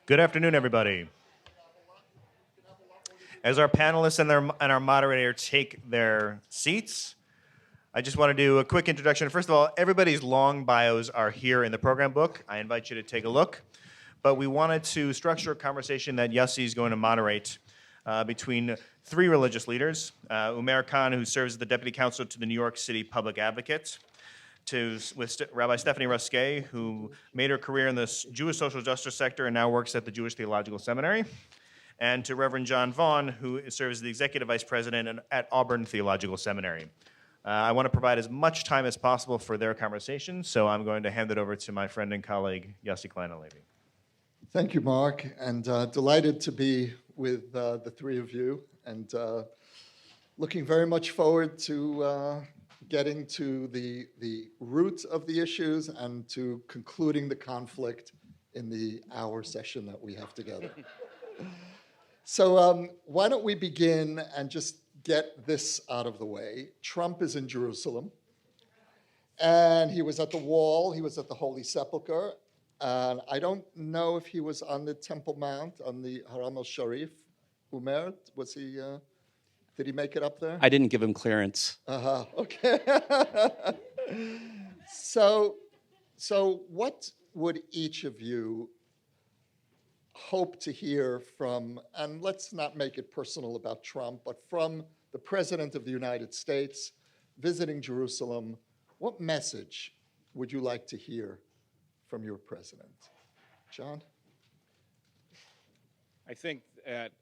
Good afternoon, everybody. As our panelists and our moderator take their seats, I just want to do a quick introduction. First of all, everybody's long bios are here in the program book. I invite you to take a look. But we wanted to structure a conversation that Yossi is going to moderate between three religious leaders. Umair Khan, who serves as the deputy counsel to the New York City Public Advocate, with Rabbi Stephanie Ruskay, who made her career in the Jewish social justice sector and now works at the Jewish Theological Seminary, and to Reverend John Vaughn, who serves as the executive vice president at Auburn Theological Seminary. I want to provide as much time as possible for their conversation, so I'm going to hand it over to my friend and colleague, Yossi Klein Halevi. Thank you, Mark, and delighted to be with the three of you, and looking very much forward to getting to the root of the issues and to concluding the conflict in the hour session that we have together. So why don't we begin and just get this out of the way. Trump is in Jerusalem, and he was at the Wall, he was at the Holy Sepulchre, and I don't know if he was on the Temple Mount, on the Haram al-Sharif. Umair, was he, did he make it up there? I didn't give him clearance. Okay. So what would each of you hope to hear from, and let's not make it personal about Trump, but from the President of the United States visiting Jerusalem, what message would you like to hear from your president? John? I think that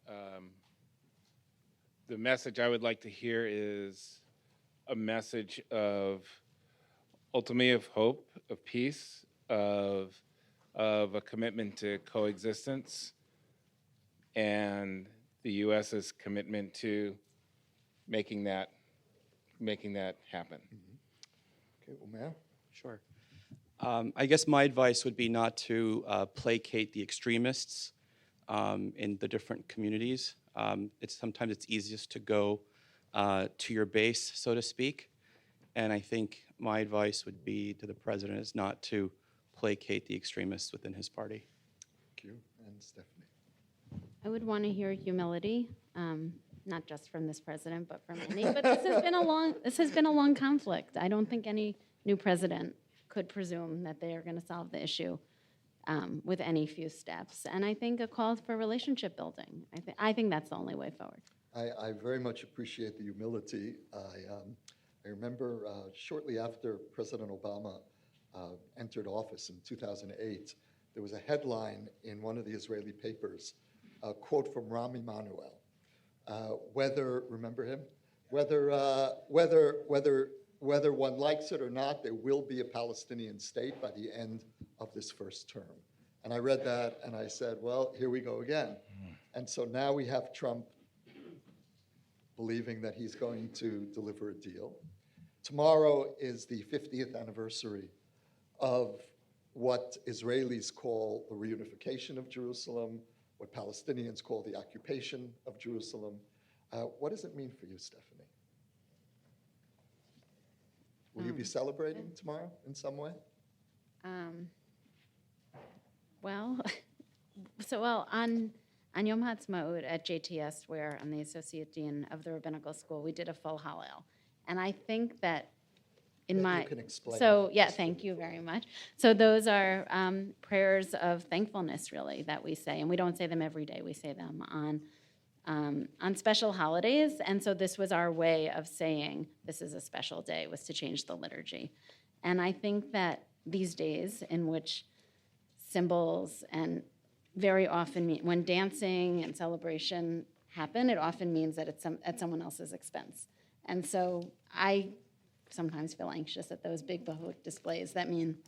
the message I would like to hear is a message of ultimately of hope, of peace, of a commitment to coexistence, and the U.S.'s commitment to making that happen. Mm-hmm. Okay, Umair? Sure. I guess my advice would be not to placate the extremists in the different communities. Sometimes it's easiest to go to your base, so to speak. And I think my advice would be to the president is not to placate the extremists within his party. Thank you. And Stephanie? I would want to hear humility, not just from this president, but from any. But this has been a long conflict. I don't think any new president could presume that they are going to solve the issue with any few steps. And I think a call for relationship building. I think that's the only way forward. I very much appreciate the humility. I remember shortly after President Obama entered office in 2008, there was a headline in one of the Israeli papers, a quote from Rahm Emanuel. Remember him? Whether one likes it or not, there will be a Palestinian state by the end of this first term. And I read that and I said, well, here we go again. And so now we have Trump believing that he's going to deliver a deal. Tomorrow is the 50th anniversary of what Israelis call the reunification of Jerusalem, what Palestinians call the occupation of Jerusalem. What does it mean for you, Stephanie? Will you be celebrating tomorrow in some way? On Yom HaAtzmaut at JTS, where I'm the associate dean of the rabbinical school, we did a full Hallel. And I think that You can explain. So, yeah, thank you very much. So those are prayers of thankfulness, really, that we say. And we don't say them every day. We say them on special holidays. And so this was our way of saying this is a special day, was to change the liturgy. And I think that these days in which symbols and very often when dancing and celebration happen, it often means that it's at someone else's expense. And so I sometimes feel anxious at those big Baruch displays that mean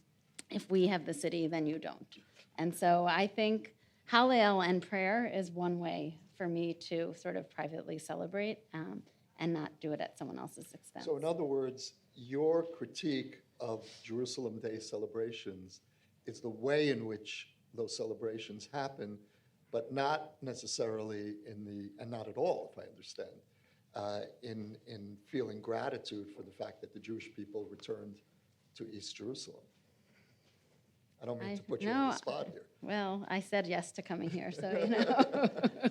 if we have the city, then you don't. And so I think Hallel and prayer is one way for me to sort of privately celebrate and not do it at someone else's expense. So in other words, your critique of Jerusalem Day celebrations is the way in which those celebrations happen, but not necessarily and not at all, if I understand, in feeling gratitude for the fact that the Jewish people returned to East Jerusalem. I don't mean I- to put you on no, the spot here. Well, I said yes to coming here, so,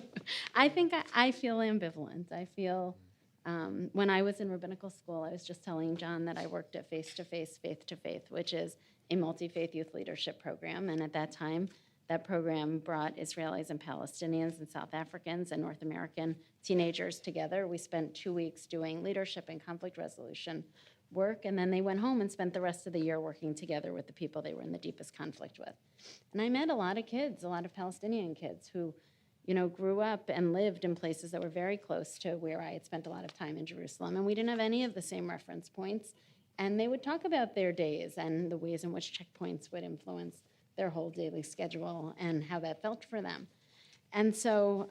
I think I feel ambivalent. I feel, when I was in rabbinical school, I was just telling John that I worked at Face to Face, Faith to Faith, which is a multi-faith youth leadership program. And at that time, that program brought Israelis and Palestinians and South Africans and North American teenagers together. We spent 2 weeks doing leadership and conflict resolution work, and then they went home and spent the rest of the year working together with the people they were in the deepest conflict with. And I met a lot of kids, a lot of Palestinian kids who, grew up and lived in places that were very close to where I had spent a lot of time in Jerusalem, and we didn't have any of the same reference points. And they would talk about their days and the ways in which checkpoints would influence their whole daily schedule and how that felt for them. And so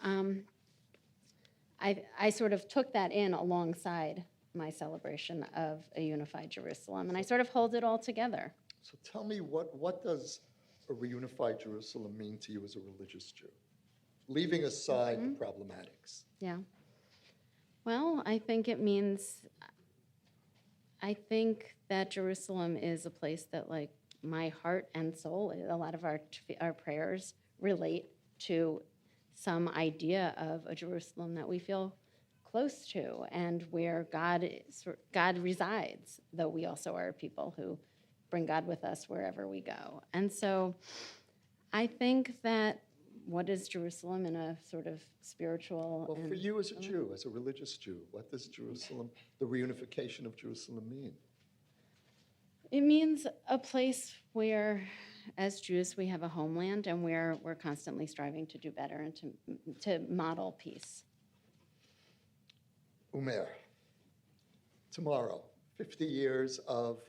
I sort of took that in alongside my celebration of a unified Jerusalem, and I sort of hold it all together. So tell me, what does a reunified Jerusalem mean to you as a religious Jew? Leaving aside the problematics. Yeah. Well, I think it means, I think that Jerusalem is a place that, like, my heart and soul, a lot of our prayers relate to some idea of a Jerusalem that we feel close to and where God resides, though we also are people who bring God with us wherever we go. And so I think that what is Jerusalem in a sort of spiritual... Well, for you as a Jew, as a religious Jew, what does Jerusalem, the reunification of Jerusalem mean? It means a place where, as Jews, we have a homeland and where we're constantly striving to do better and to model peace. Umair, tomorrow, 50 years of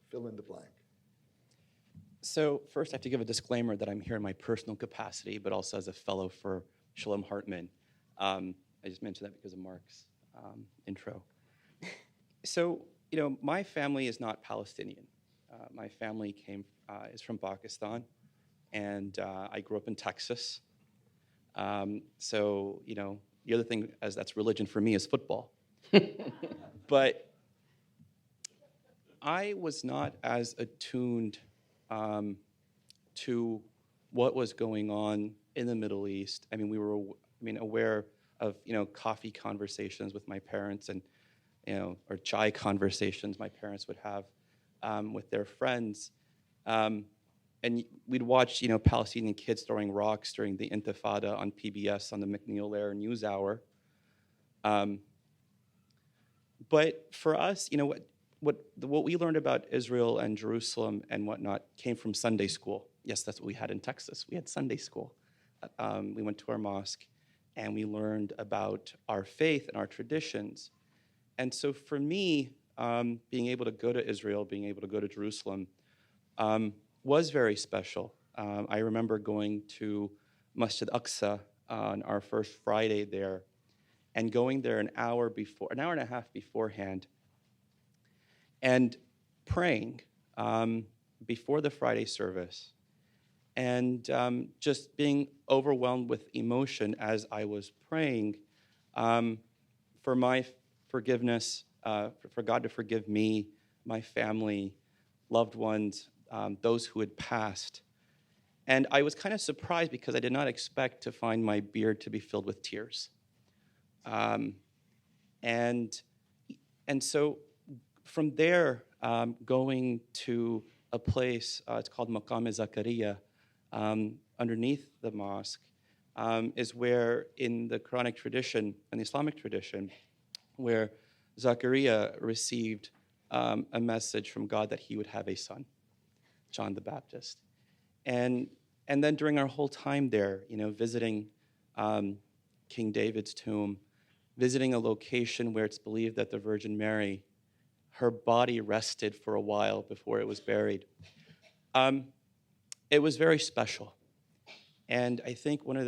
fill in the blank. So first, I have to give a disclaimer that I'm here in my personal capacity, but also as a fellow for Shalom Hartman. I just mentioned that because of Mark's intro. So, my family is not Palestinian. My family is from Pakistan, and I grew up in Texas. So, the other thing that's religion for me is football. But I was not as attuned to what was going on in the Middle East. I mean, we were aware of coffee conversations with my parents and or chai conversations my parents would have with their friends, and we'd watch Palestinian kids throwing rocks during the Intifada on PBS on the McNeil-Lehrer NewsHour. But for us, what we learned about Israel and Jerusalem and whatnot came from Sunday school. Yes, that's what we had in Texas. We had Sunday school. We went to our mosque, and we learned about our faith and our traditions. And so for me, being able to go to Israel, being able to go to Jerusalem, was very special. I remember going to Masjid Aqsa on our first Friday there, and going there an hour and a half beforehand, and praying before the Friday service, and just being overwhelmed with emotion as I was praying for my forgiveness, for God to forgive me, my family, loved ones, those who had passed. And I was kind of surprised because I did not expect to find my beard to be filled with tears. And so from there, going to a place, it's called Maqam Zakaria, underneath the mosque, is where in the Quranic tradition, and the Islamic tradition, where Zachariah received a message from God that he would have a son, John the Baptist. And then during our whole time there, visiting King David's tomb, visiting a location where it's believed that the Virgin Mary, her body rested for a while before it was buried. It was very special. And I think one of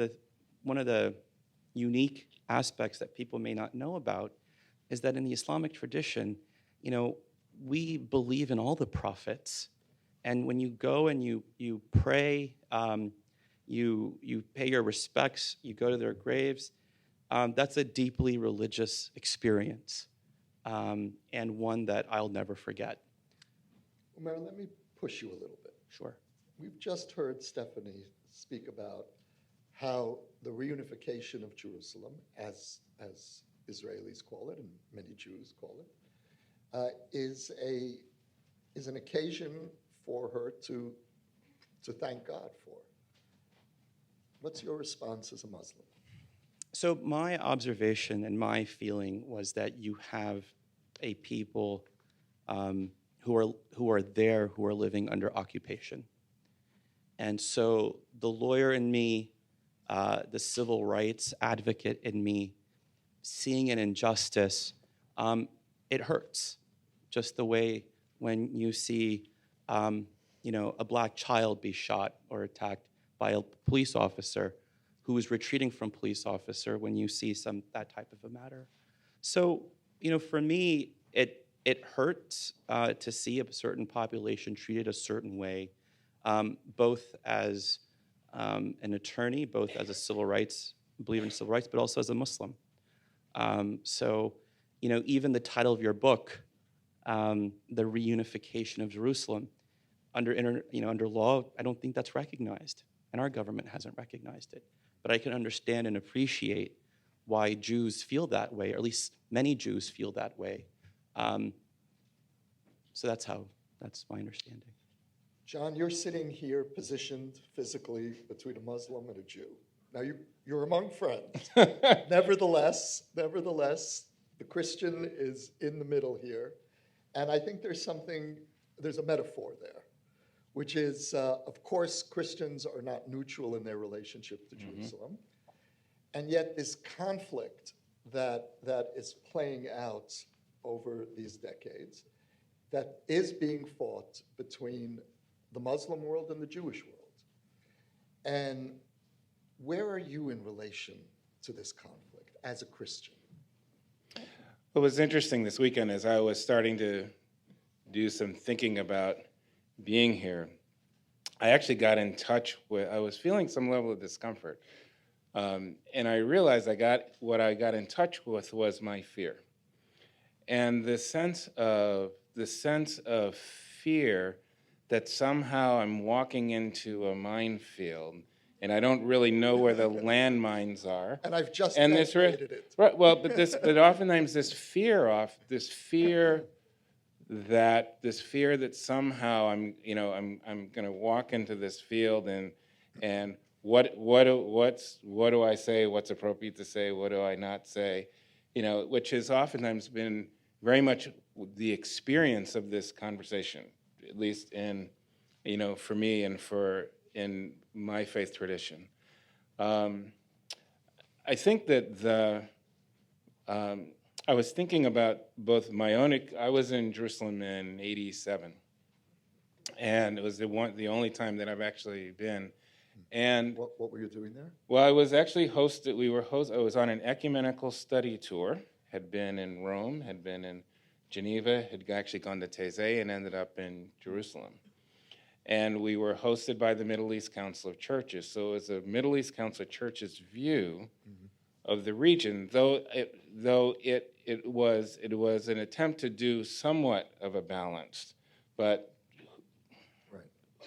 the unique aspects that people may not know about is that in the Islamic tradition, we believe in all the prophets. And when you go and you pray, you pay your respects, you go to their graves, that's a deeply religious experience, and one that I'll never forget. Umair, let me push you a little bit. Sure. We've just heard Stephanie speak about how the reunification of Jerusalem, as Israelis call it, and many Jews call it, is an occasion for her to thank God for. What's your response as a Muslim? So my observation and my feeling was that you have a people who are there who are living under occupation. And so the lawyer in me, the civil rights advocate in me, seeing an injustice, it hurts. Just the way when you see, a black child be shot or attacked by a police officer who is retreating from police officer, when you see that type of a matter. So, for me, it hurts to see a certain population treated a certain way, both as an attorney, both as a believer in civil rights, but also as a Muslim. So, even the title of your book, the reunification of Jerusalem, under law, I don't think that's recognized, and our government hasn't recognized it. But I can understand and appreciate why Jews feel that way, or at least many Jews feel that way. So that's my understanding. John, you're sitting here positioned physically between a Muslim and a Jew. Now, you're among friends. Nevertheless, the Christian is in the middle here. And I think there's a metaphor there, which is, of course, Christians are not neutral in their relationship to Jerusalem. And yet this conflict that is playing out over these decades, that is being fought between the Muslim world and the Jewish world. And where are you in relation to this conflict as a Christian? What was interesting this weekend as I was starting to do some thinking about being here, I actually got in touch I was feeling some level of discomfort. And I realized what I got in touch with was my fear. And the sense of fear that somehow I'm walking into a minefield and I don't really know where the landmines are. And I've just calculated it. Right, well, but oftentimes this fear that somehow I'm going to walk into this field and what do I say? What's appropriate to say? What do I not say? Which has oftentimes been very much the experience of this conversation, at least for me and in my faith tradition. I think that I was thinking about both my own. I was in Jerusalem in '87, and it was the only time that I've actually been. And what were you doing there? Well, I was actually hosted. I was on an ecumenical study tour. Had been in Rome, had been in Geneva, had actually gone to Taizé, and ended up in Jerusalem. And we were hosted by the Middle East Council of Churches. So it was a Middle East Council of Churches view of the region, though it was an attempt to do somewhat of a balance, but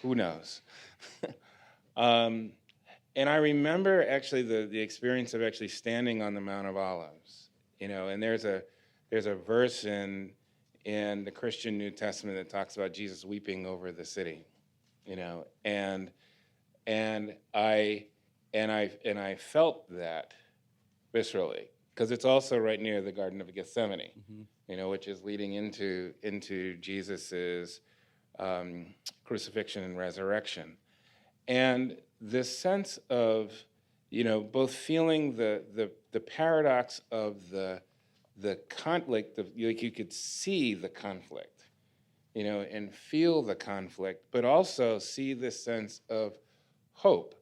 who knows? And I remember actually the experience of actually standing on the Mount of Olives, and there's a verse in the Christian New Testament that talks about Jesus weeping over the city, and I felt that viscerally, because it's also right near the Garden of Gethsemane, which is leading into Jesus's crucifixion and resurrection. And this sense of, both feeling the paradox of the conflict, like you could see the conflict, and feel the conflict, but also see this sense of hope,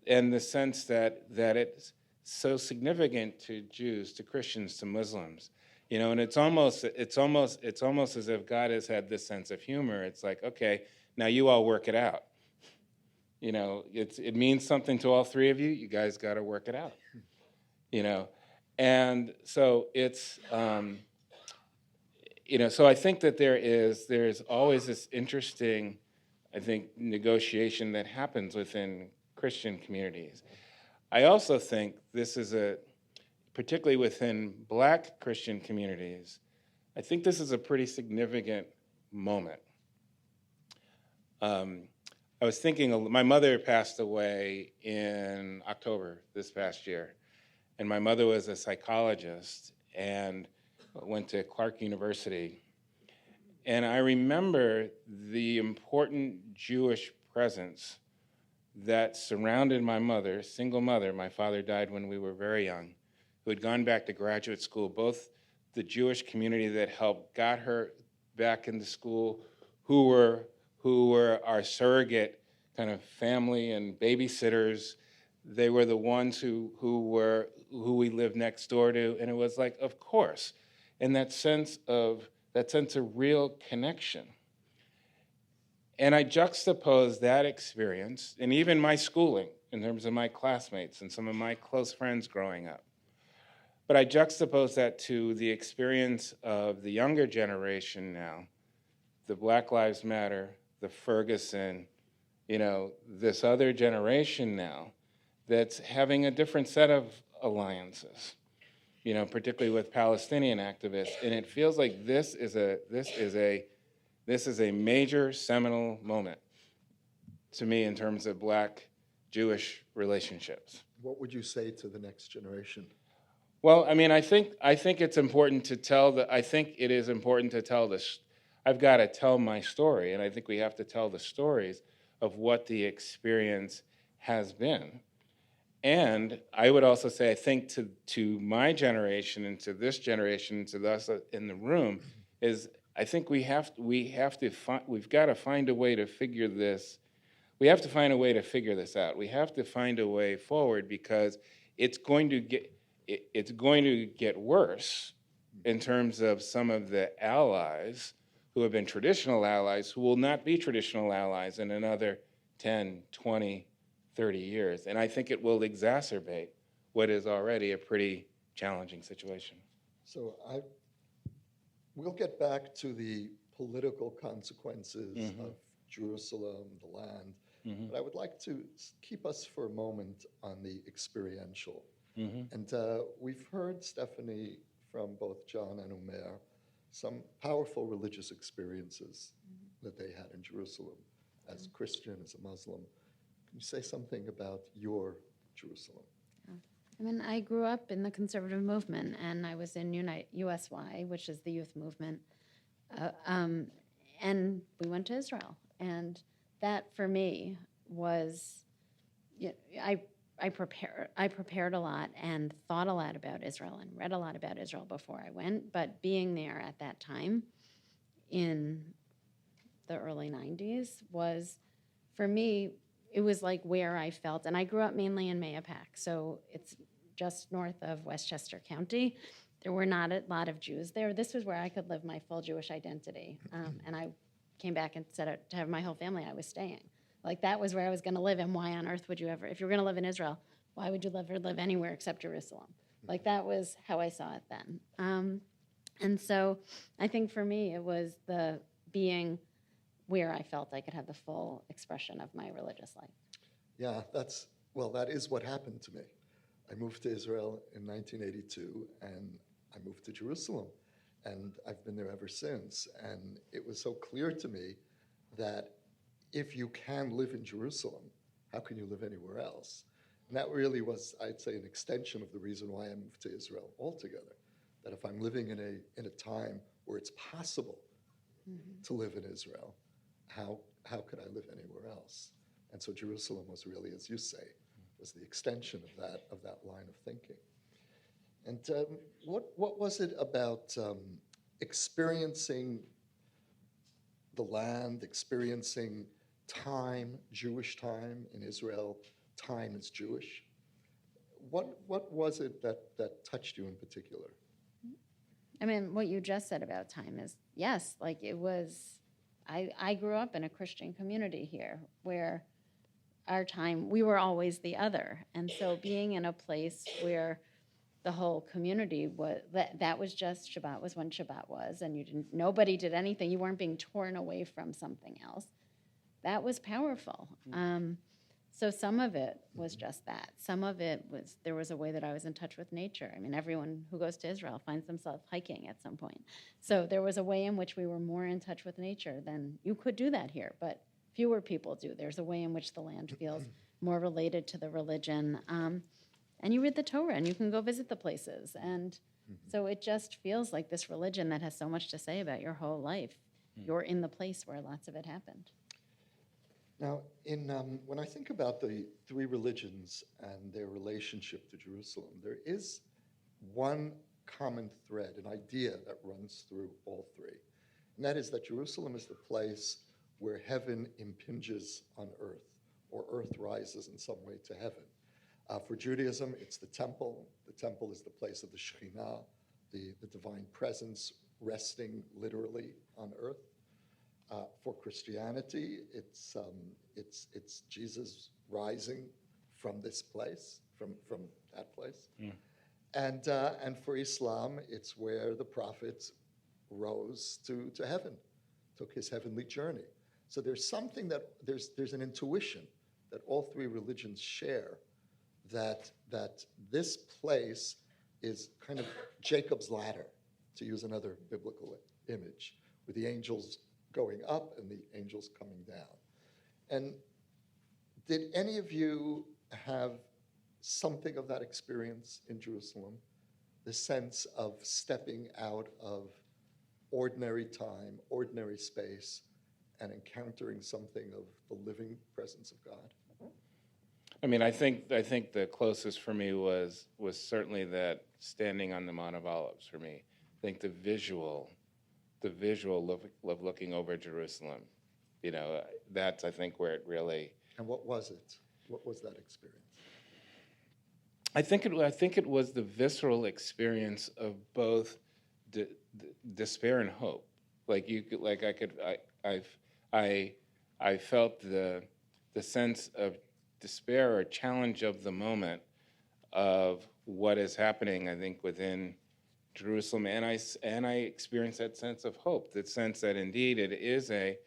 and the sense that it's so significant to Jews, to Christians, to Muslims, and it's almost as if God has had this sense of humor. It's like, okay, now you all work it out. It means something to all three of you. You guys got to work it out. And so it's, so I think that there's always this interesting I think, negotiation that happens within Christian communities. I also think this is particularly within Black Christian communities, I think this is a pretty significant moment. I was thinking, my mother passed away in October this past year, and my mother was a psychologist and went to Clark University. And I remember the important Jewish presence that surrounded my mother, single mother. My father died when we were very young, who had gone back to graduate school, both the Jewish community that helped got her back into school, who were our surrogate kind of family and babysitters. They were the ones who we lived next door to, and it was like, of course, and that sense of real connection. And I juxtapose that experience, and even my schooling, in terms of my classmates and some of my close friends growing up. But I juxtapose that to the experience of the younger generation now, the Black Lives Matter, the Ferguson, this other generation now that's having a different set of alliances, particularly with Palestinian activists. And it feels like this is a major seminal moment to me in terms of Black-Jewish relationships. What would you say to the next generation? Well, I mean, I think it's important to tell it is important to tell this. I've got to tell my story, and I think we have to tell the stories of what the experience has been. And I would also say, I think to my generation and to this generation, to us in the room, is I think we've got to find a way to figure this. We have to find a way to figure this out. We have to find a way forward because it's going to get worse in terms of some of the allies who have been traditional allies who will not be traditional allies in another 10, 20, 30 years. And I think it will exacerbate what is already a pretty challenging situation. So we'll get back to the political consequences of Jerusalem, the land, but I would like to keep us for a moment on the experiential. And we've heard, Stephanie, from both John and Umair, some powerful religious experiences that they had in Jerusalem as a Christian, as a Muslim. Can you say something about your Jerusalem? I mean, I grew up in the conservative movement, and I was in USY, which is the youth movement, and we went to Israel. And that, for me, was, I prepared a lot and thought a lot about Israel and read a lot about Israel before I went, but being there at that time in the early 90s was, for me, it was like where I felt, and I grew up mainly in Mayapack, so it's just north of Westchester County. There were not a lot of Jews there. This was where I could live my full Jewish identity, and I came back and said to have my whole family, I was staying. Like, that was where I was going to live, and why on earth would you ever, if you were going to live in Israel, why would you ever live anywhere except Jerusalem? Like, that was how I saw it then. And so I think for me, it was the being where I felt I could have the full expression of my religious life. Yeah, that is what happened to me. I moved to Israel in 1982, and I moved to Jerusalem, and I've been there ever since. And it was so clear to me that if you can live in Jerusalem, how can you live anywhere else? And that really was, I'd say, an extension of the reason why I moved to Israel altogether. That if I'm living in a time where it's possible to live in Israel, how could I live anywhere else? And so Jerusalem was really, as you say, was the extension of that line of thinking. And what was it about experiencing the land, experiencing time, Jewish time in Israel? Time is Jewish. What was it that touched you in particular? I mean, what you just said about time is, yes, like it was, I grew up in a Christian community here where our time, we were always the other. And so being in a place where the whole community was, that was just, Shabbat was when Shabbat was, and nobody did anything. You weren't being torn away from something else. that was powerful. So some of it was just that. Some of it was, there was a way that I was in touch with nature. I mean, everyone who goes to Israel finds themselves hiking at some point. So there was a way in which we were more in touch with nature than you could do that here, but fewer people do. There's a way in which the land feels more related to the religion. And you read the Torah and you can go visit the places. And so it just feels like this religion that has so much to say about your whole life. You're in the place where lots of it happened. Now, when I think about the three religions and their relationship to Jerusalem, there is one common thread, an idea that runs through all three. And that is that Jerusalem is the place where heaven impinges on earth, or earth rises in some way to heaven. For Judaism, it's the temple. The temple is the place of the Shekhinah, the divine presence resting literally on earth. For Christianity, it's Jesus rising from this place, from that place. And for Islam, it's where the prophet rose to heaven, took his heavenly journey. So there's something that there's an intuition that all three religions share, that this place is kind of Jacob's ladder, to use another biblical image, with the angels going up and the angels coming down. And did any of you have something of that experience in Jerusalem? The sense of stepping out of ordinary time, ordinary space, and encountering something of the living presence of God? I mean, I think the closest for me was certainly that standing on the Mount of Olives for me. I think the visual of looking over Jerusalem, that's, I think, where it really. And what was it? What was that experience? I think it was the visceral experience of both despair and hope. I felt the sense of despair or challenge of the moment of what is happening, I think, within Jerusalem, and I experienced that sense of hope, that sense that indeed it is a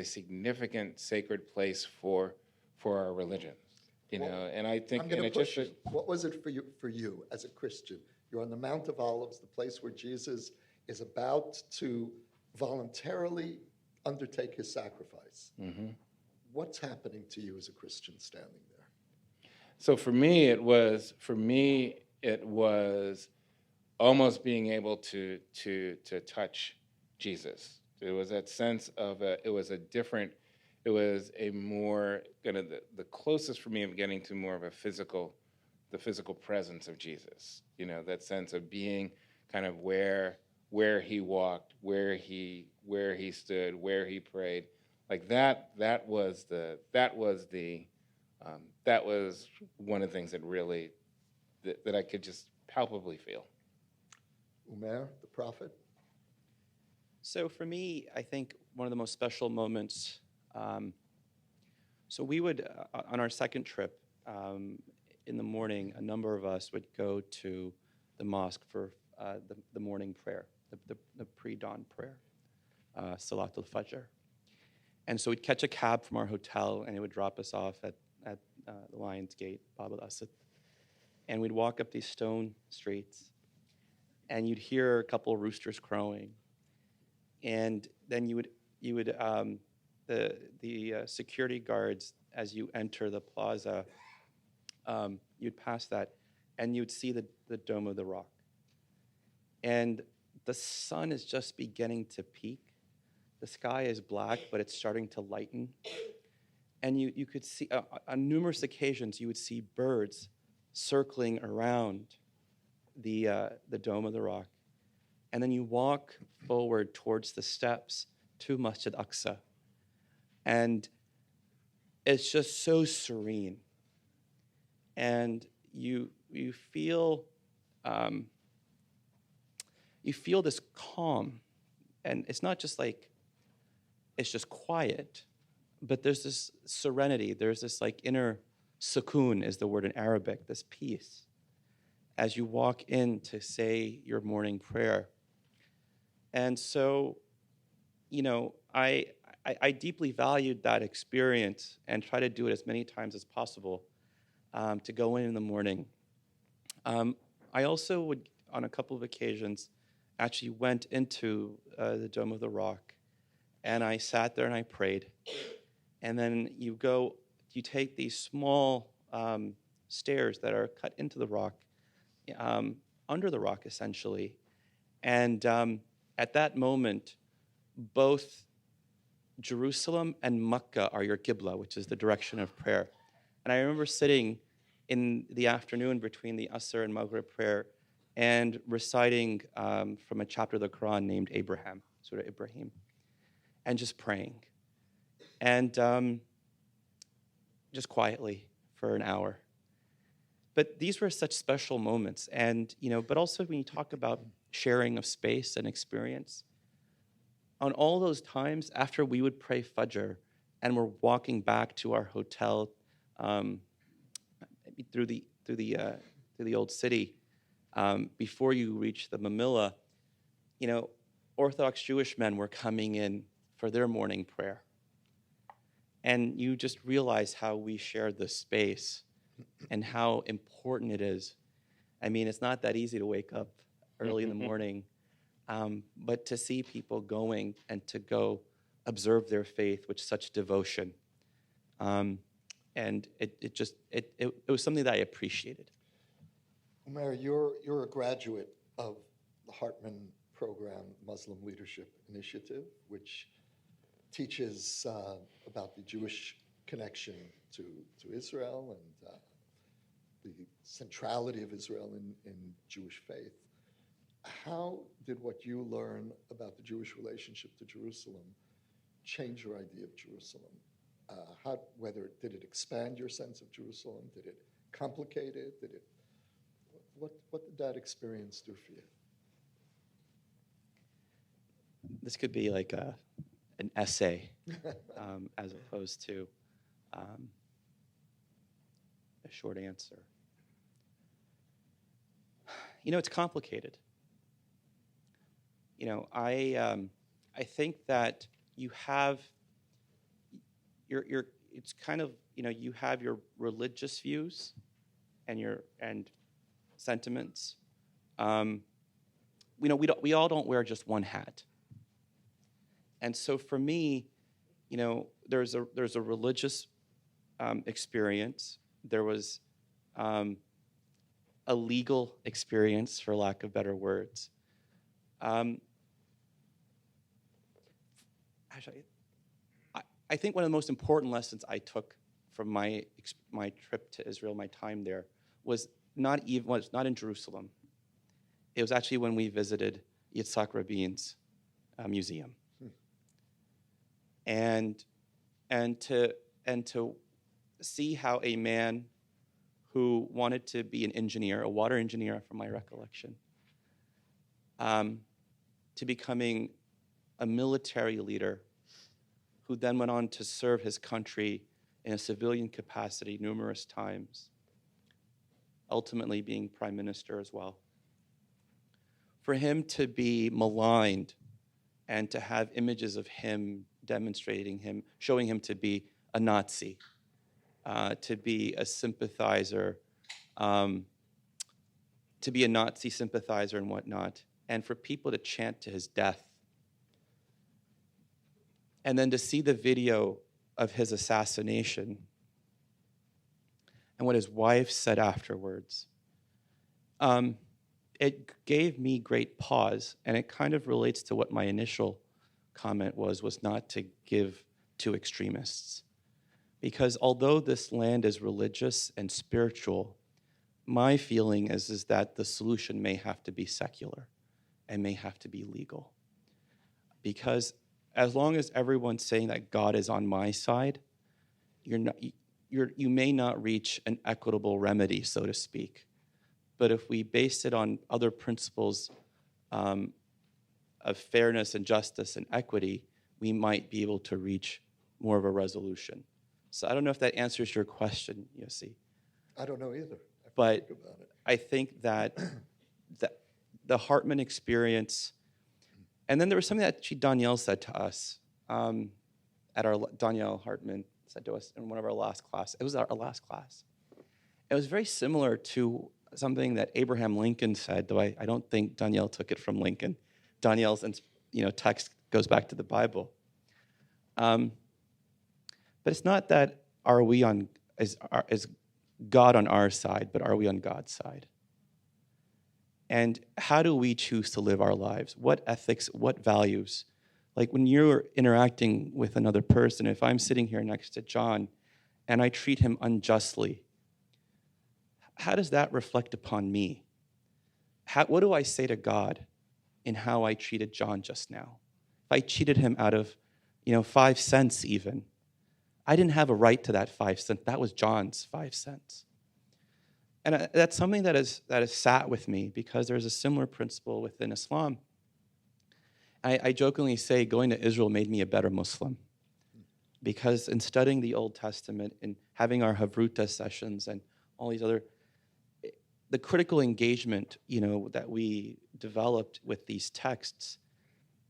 significant sacred place for our religion, And I think, I'm going and to it push just. you. What was it for you as a Christian? You're on the Mount of Olives, the place where Jesus is about to voluntarily undertake his sacrifice. Mm-hmm. What's happening to you as a Christian standing there? So for me, it was almost being able to touch Jesus. It was that sense of it was a more kind of the closest for me of getting to more of the physical presence of Jesus. That sense of being kind of where he walked, where he stood, where he prayed, like that. That was one of the things that really that I could just palpably feel. Umair, the prophet? So for me, I think one of the most special moments, so we would, on our second trip, in the morning, a number of us would go to the mosque for the morning prayer, the pre-dawn prayer, Salatul Fajr. And so we'd catch a cab from our hotel, and it would drop us off at the Lion's Gate, Bab al-Asad. And we'd walk up these stone streets, and you'd hear a couple of roosters crowing. And then you would the security guards, as you enter the plaza, you'd pass that, and you'd see the Dome of the Rock. And the sun is just beginning to peak. The sky is black, but it's starting to lighten. And you could see, on numerous occasions, you would see birds circling around the Dome of the Rock. And then you walk forward towards the steps to Masjid Aqsa. And it's just so serene. And you feel this calm. And it's not just like, it's just quiet, but there's this serenity. There's this like inner sukoon is the word in Arabic, this peace, as you walk in to say your morning prayer. And so I deeply valued that experience and try to do it as many times as possible, to go in the morning. I also would, on a couple of occasions, actually went into the Dome of the Rock, and I sat there and I prayed. And then you take these small stairs that are cut into the rock, under the rock essentially. And at that moment, both Jerusalem and Mecca are your Qibla, which is the direction of prayer. And I remember sitting in the afternoon between the Asr and Maghrib prayer and reciting from a chapter of the Quran named Abraham, Surah Ibrahim, and just praying. And just quietly for an hour. But these were such special moments. And, but also when you talk about sharing of space and experience, on all those times after we would pray Fajr and we're walking back to our hotel through the old city, before you reach the Mamilla, Orthodox Jewish men were coming in for their morning prayer. And you just realize how we shared this space and how important it is. I mean, it's not that easy to wake up early in the morning, but to see people going and to go observe their faith with such devotion. And it was something that I appreciated. Umair, you're a graduate of the Hartman Program Muslim Leadership Initiative, which teaches about the Jewish connection to Israel and the centrality of Israel in Jewish faith. How did what you learn about the Jewish relationship to Jerusalem change your idea of Jerusalem? Did it expand your sense of Jerusalem? Did it complicate it? What did that experience do for you? This could be like an essay, as opposed to a short answer. It's complicated. I think that you have it's kind of, you have your religious views and sentiments. We all don't wear just one hat. And so for me, there's a religious experience. There was a legal experience, for lack of better words. Actually, I think one of the most important lessons I took from my trip to Israel, my time there, was not in Jerusalem. It was actually when we visited Yitzhak Rabin's museum. And to see how a man who wanted to be an engineer, a water engineer from my recollection, to becoming a military leader who then went on to serve his country in a civilian capacity numerous times, ultimately being prime minister as well. For him to be maligned and to have images of him demonstrating him, showing him to be a Nazi, to be a sympathizer, to be a Nazi sympathizer and whatnot, and for people to chant to his death. And then to see the video of his assassination and what his wife said afterwards, it gave me great pause, and it kind of relates to what my initial comment was not to give to extremists. Because although this land is religious and spiritual, my feeling is that the solution may have to be secular and may have to be legal. Because as long as everyone's saying that God is on my side, you may not reach an equitable remedy, so to speak. But if we base it on other principles of fairness and justice and equity, we might be able to reach more of a resolution. So I don't know if that answers your question, Yossi. I don't know either. But about it. I think that the Hartman experience And then there was something that Danielle said to us Danielle Hartman said to us in one of our last class. It was our last class. It was very similar to something that Abraham Lincoln said, though I don't think Danielle took it from Lincoln. Danielle's text goes back to the Bible. But it's not that is God on our side, but are we on God's side? And how do we choose to live our lives? What ethics, what values? Like when you're interacting with another person, if I'm sitting here next to John and I treat him unjustly, how does that reflect upon me? What do I say to God in how I treated John just now? If I cheated him out of 5 cents even, I didn't have a right to that 5 cents. That was John's 5 cents. And that's something that has sat with me because there's a similar principle within Islam. I jokingly say going to Israel made me a better Muslim because in studying the Old Testament and having our Havruta sessions and all these other, the critical engagement, that we developed with these texts,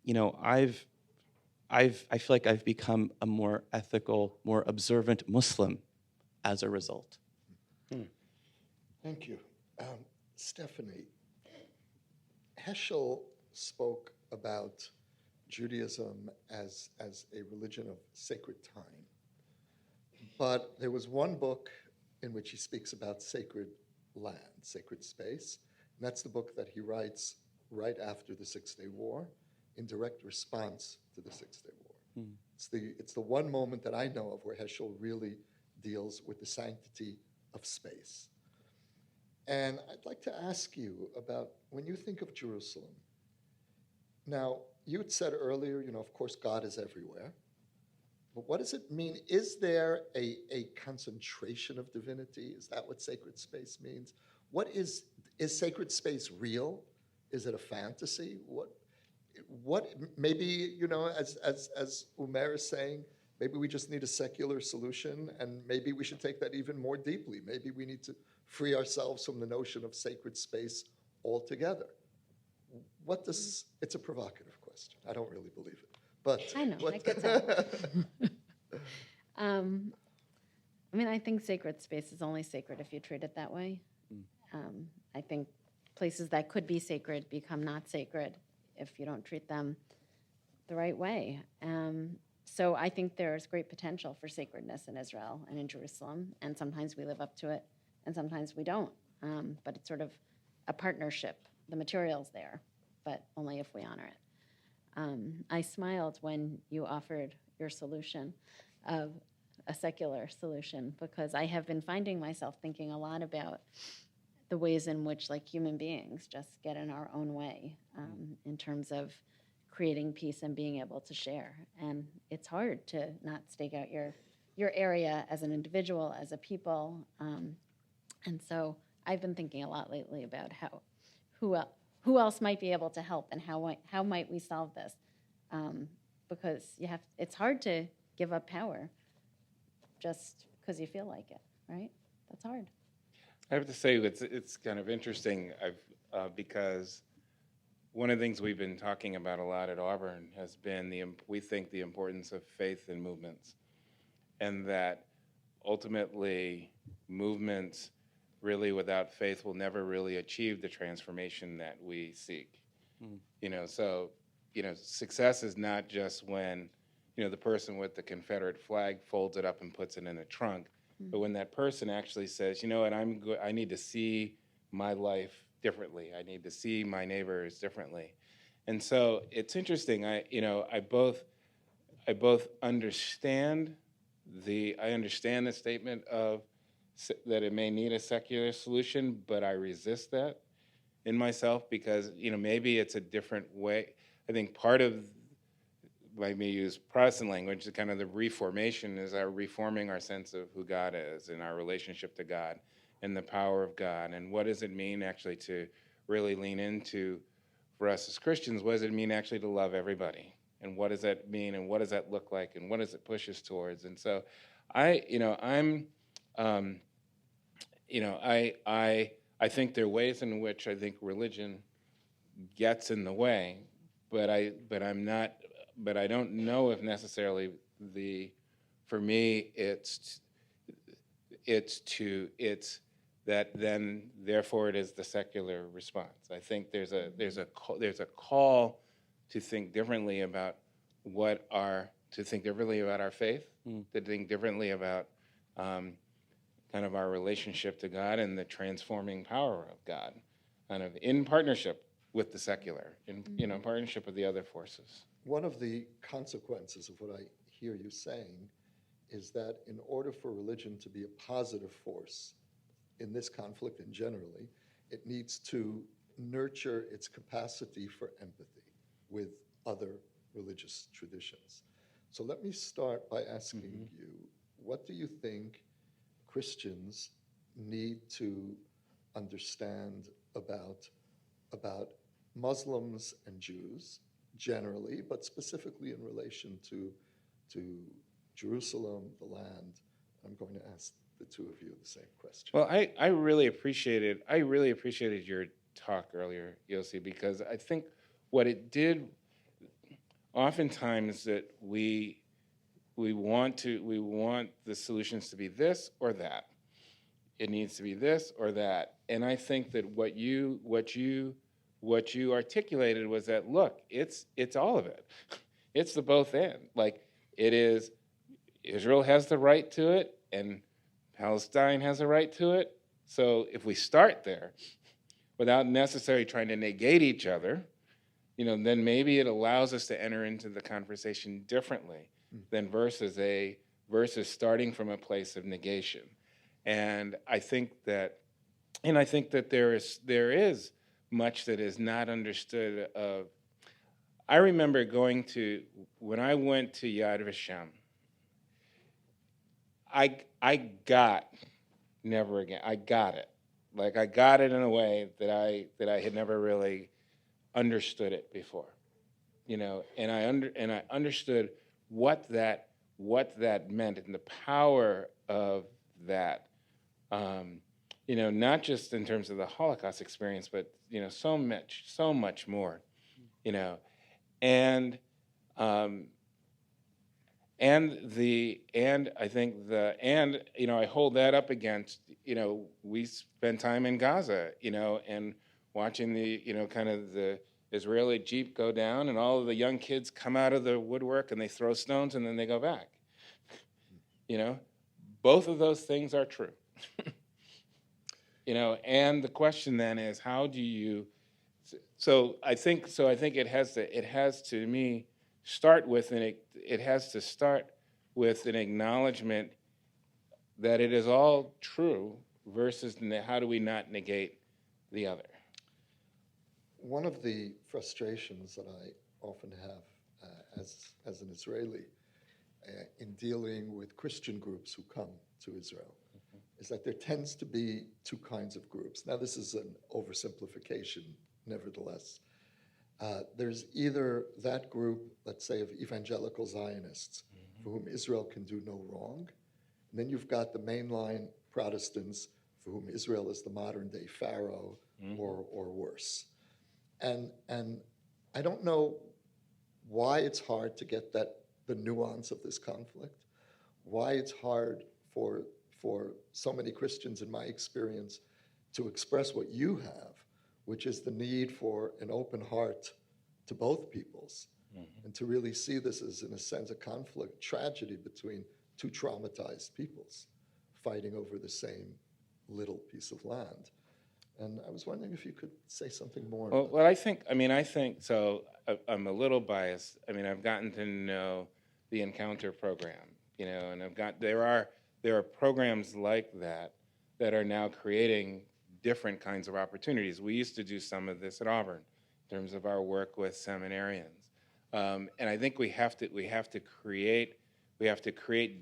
I feel like I've become a more ethical, more observant Muslim as a result. Thank you. Stephanie, Heschel spoke about Judaism as a religion of sacred time. But there was one book in which he speaks about sacred land, sacred space, and that's the book that he writes right after the Six-Day War in direct response to the Six-Day War. It's the one moment that I know of where Heschel really deals with the sanctity of space. And I'd like to ask you about when you think of Jerusalem. Now, you had said earlier, of course, God is everywhere. But what does it mean? Is there a concentration of divinity? Is that what sacred space means? What is sacred space real? Is it a fantasy? What maybe, as Umair is saying, maybe we just need a secular solution, and maybe we should take that even more deeply. Maybe we need to free ourselves from the notion of sacred space altogether. It's a provocative question. I don't really believe it. But I know, I could tell. I think sacred space is only sacred if you treat it that way. I think places that could be sacred become not sacred if you don't treat them the right way. So I think there's great potential for sacredness in Israel and in Jerusalem, and sometimes we live up to it, and sometimes we don't. But it's sort of a partnership. The material's there, but only if we honor it. I smiled when you offered your solution of a secular solution because I have been finding myself thinking a lot about the ways in which, like, human beings just get in our own way in terms of creating peace and being able to share. And it's hard to not stake out your area as an individual, as a people. And so I've been thinking a lot lately about who else might be able to help and how might we solve this? Because it's hard to give up power just because you feel like it, right? That's hard. I have to say it's kind of interesting because one of the things we've been talking about a lot at Auburn has been we think the importance of faith in movements, and that ultimately movements really without faith will never really achieve the transformation that we seek. So success is not just when the person with the Confederate flag folds it up and puts it in a trunk. But when that person actually says, I need to see my life differently. I need to see my neighbors differently. And so it's interesting. I both understand the statement of that it may need a secular solution, but I resist that in myself because maybe it's a different way. I think part of, let me use Protestant language, the kind of the reformation is our reforming our sense of who God is and our relationship to God and the power of God. And what does it mean actually to really lean into, for us as Christians, what does it mean actually to love everybody? And what does that mean? And what does that look like? And what does it push us towards? And so I think there are ways in which I think religion gets in the way, I don't know if necessarily for me it's that then therefore it is the secular response. I think there's a call to think differently about our faith, to think differently about kind of our relationship to God and the transforming power of God, kind of in partnership with the secular, in partnership with the other forces. One of the consequences of what I hear you saying is that in order for religion to be a positive force in this conflict and generally, it needs to nurture its capacity for empathy with other religious traditions. So let me start by asking you, what do you think Christians need to understand about Muslims and Jews generally, but specifically in relation to Jerusalem, the land? I'm going to ask the two of you the same question. Well, I really appreciated your talk earlier, Yossi, because I think what it did, oftentimes that we want the solutions to be this or that. It needs to be this or that. And I think that what you articulated was that, look, it's all of it. It's the both and. Like, it is, Israel has the right to it and Palestine has a right to it. So if we start there without necessarily trying to negate each other, then maybe it allows us to enter into the conversation differently than versus starting from a place of negation. And I think that there is much that is not understood of. I remember when I went to Yad Vashem, I got never again. I got it. Like, I got it in a way that I had never really understood it before. And I understood what that meant and the power of that. Not just in terms of the Holocaust experience, but so much more. And I hold that up against, we spend time in Gaza, and watching the, kind of the Israeli Jeep go down and all of the young kids come out of the woodwork and they throw stones and then they go back. Both of those things are true. And the question then is, how do you, so I think it has to me start with an acknowledgement that it is all true versus how do we not negate the other. One of the frustrations that I often have as an Israeli in dealing with Christian groups who come to Israel is that there tends to be two kinds of groups. Now, this is an oversimplification, nevertheless. There's either that group, let's say, of evangelical Zionists for whom Israel can do no wrong, and then you've got the mainline Protestants for whom Israel is the modern-day Pharaoh or worse. And I don't know why it's hard to get the nuance of this conflict, why it's hard for so many Christians, in my experience, to express what you have, which is the need for an open heart to both peoples, and to really see this as, in a sense, a conflict, tragedy between two traumatized peoples fighting over the same little piece of land. And I was wondering if you could say something more. Well, I think so. I'm a little biased. I mean, I've gotten to know the Encounter program, and there are programs like that are now creating different kinds of opportunities. We used to do some of this at Auburn in terms of our work with seminarians, and I think we have to create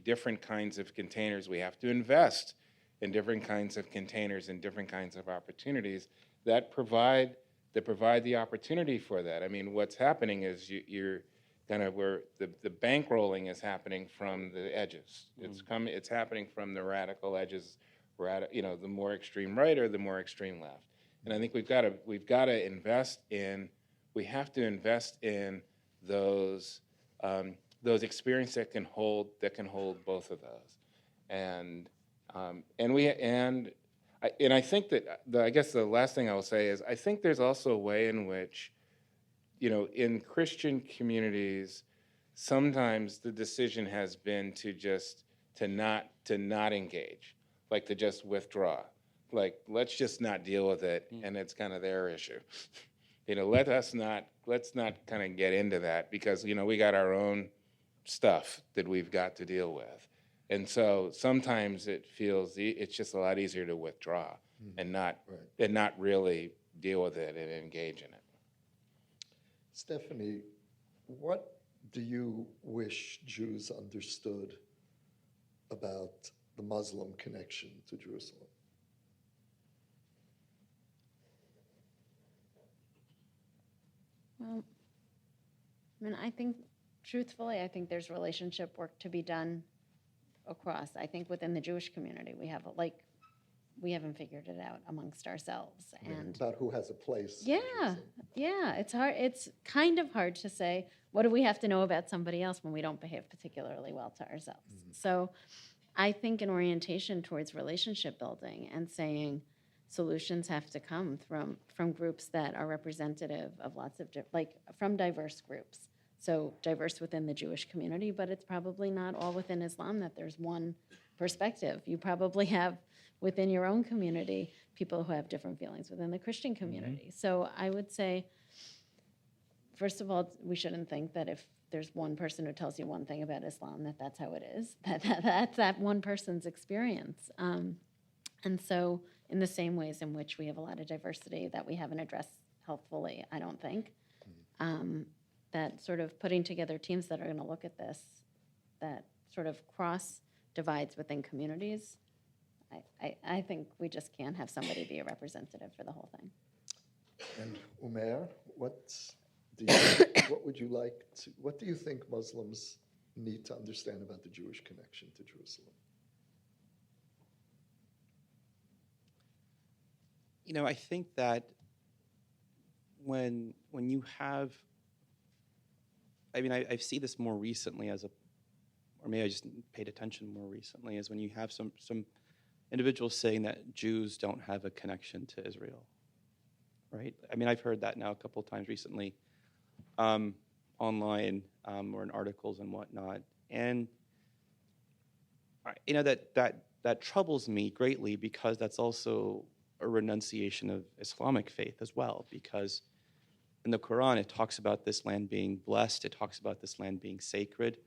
different kinds of containers. We have to invest in different kinds of containers and different kinds of opportunities that provide the opportunity for that. I mean, what's happening is you're kind of where the bankrolling is happening from the edges. It's happening from the radical edges, the more extreme right or the more extreme left. And I think we've got to invest in we have to invest in those experiences that can hold both of those, and I think that I guess the last thing I will say is I think there's also a way in which, in Christian communities, sometimes the decision has been to not engage, like to just withdraw, like let's just not deal with it, and it's kind of their issue. Let's not kind of get into that because we got our own stuff that we've got to deal with, and so sometimes it feels it's just a lot easier to withdraw and not really deal with it and engage in it. Stephanie, what do you wish Jews understood about the Muslim connection to Jerusalem? Well, I think, truthfully, I think there's relationship work to be done across. I think within the Jewish community, we haven't figured it out amongst ourselves. And about who has a place. yeah, it's hard. It's kind of hard to say, what do we have to know about somebody else when we don't behave particularly well to ourselves? Mm-hmm. So I think an orientation towards relationship building and saying solutions have to come from groups that are representative of lots of, from diverse groups. So diverse within the Jewish community, but it's probably not all within Islam that there's one perspective. You probably have within your own community people who have different feelings within the Christian community. Mm-hmm. So I would say, first of all, we shouldn't think that if there's one person who tells you one thing about Islam, that's how it is, that's that one person's experience. And so in the same ways in which we have a lot of diversity that we haven't addressed healthfully, I don't think, that sort of putting together teams that are going to look at this, that sort of cross divides within communities, I think we just can't have somebody be a representative for the whole thing. And Umair, what do you think Muslims need to understand about the Jewish connection to Jerusalem? I think that when you have, I see this more recently or maybe I just paid attention more recently, is when you have some individuals saying that Jews don't have a connection to Israel, right? I've heard that now a couple of times recently, online or in articles and whatnot, and that troubles me greatly because that's also a renunciation of Islamic faith as well, because in the Quran it talks about this land being blessed, it talks about this land being sacred,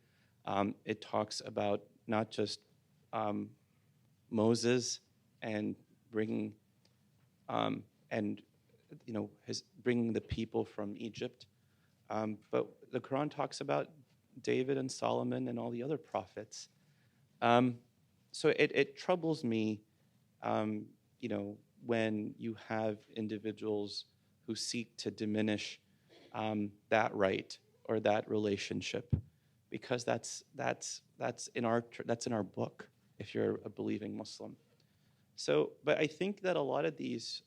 it talks about not just Moses and bringing bringing the people from Egypt, but the Quran talks about David and Solomon and all the other prophets. So it troubles me, when you have individuals who seek to diminish that right or that relationship, because that's in our book if you're a believing Muslim. So, but I think that a lot of these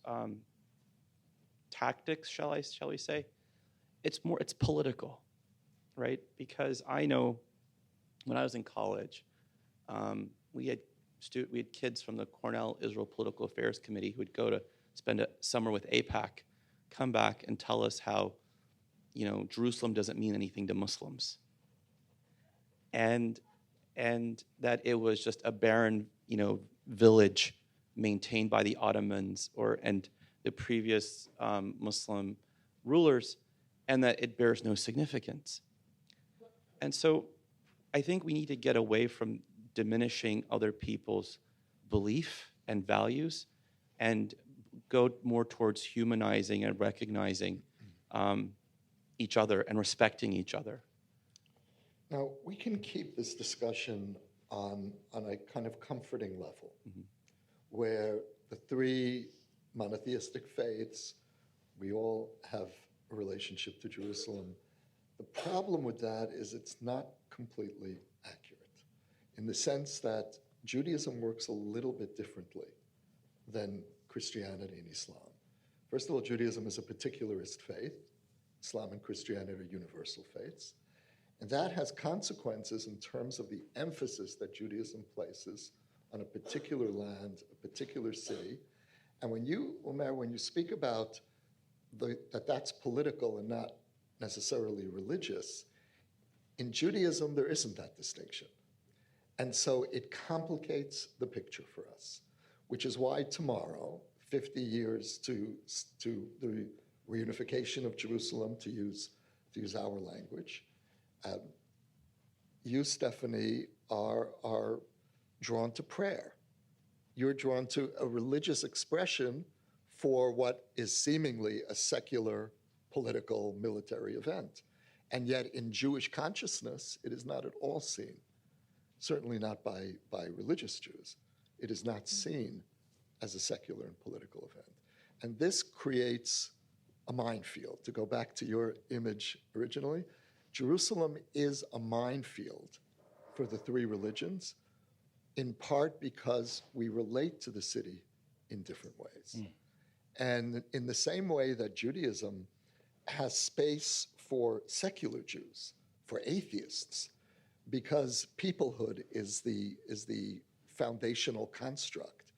tactics, shall we say, it's political, right? Because I know when I was in college, we had kids from the Cornell Israel Political Affairs Committee who would go to spend a summer with AIPAC, come back and tell us how, Jerusalem doesn't mean anything to Muslims, and that it was just a barren, village maintained by the Ottomans and the previous Muslim rulers, and that it bears no significance. And so I think we need to get away from diminishing other people's belief and values and go more towards humanizing and recognizing each other and respecting each other. Now, we can keep this discussion on a kind of comforting level, mm-hmm. where the three monotheistic faiths, we all have a relationship to Jerusalem. The problem with that is it's not completely accurate, in the sense that Judaism works a little bit differently than Christianity and Islam. First of all, Judaism is a particularist faith, Islam and Christianity are universal faiths. And that has consequences in terms of the emphasis that Judaism places on a particular land, a particular city. And when you, Umair, when you speak about that's political and not necessarily religious, in Judaism, there isn't that distinction. And so it complicates the picture for us, which is why tomorrow, 50 years to the reunification of Jerusalem, to use our language, you, Stephanie, are drawn to prayer. You're drawn to a religious expression for what is seemingly a secular, political, military event. And yet in Jewish consciousness, it is not at all seen, certainly not by religious Jews. It is not seen as a secular and political event. And this creates a minefield. To go back to your image originally, Jerusalem is a minefield for the three religions, in part because we relate to the city in different ways. And in the same way that Judaism has space for secular Jews, for atheists, because peoplehood is the foundational construct.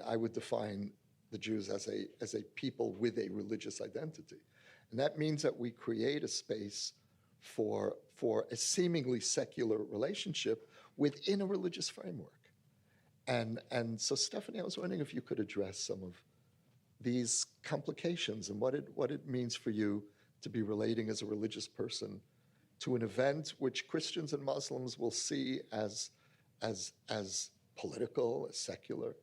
I would define the Jews as a people with a religious identity. And that means that we create a space for a seemingly secular relationship within a religious framework. And so, Stephanie, I was wondering if you could address some of these complications and what it means for you to be relating as a religious person to an event which Christians and Muslims will see as political, as secular.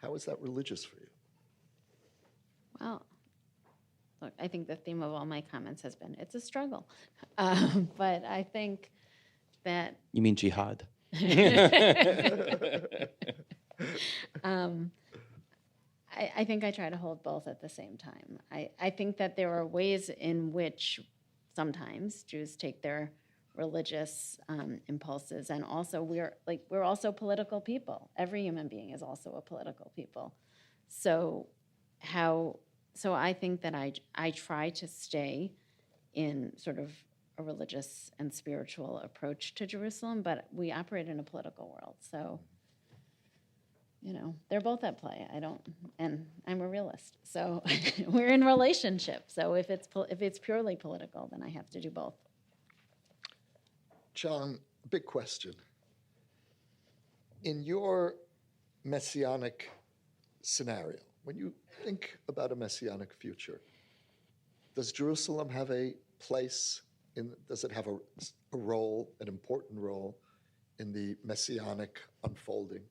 How is that religious for you? Well, look, I think the theme of all my comments has been it's a struggle. But I think that... You mean jihad? I think I try to hold both at the same time. I think that there are ways in which sometimes Jews take their religious impulses, and also we're also political people. Every human being is also a political people. So I think that I try to stay in sort of a religious and spiritual approach to Jerusalem, but we operate in a political world. So, they're both at play. And I'm a realist. So we're in relationship. So if it's purely political, then I have to do both. John, big question. In your messianic scenario, when you think about a messianic future, does Jerusalem have a place does it have a role, an important role in the messianic unfolding?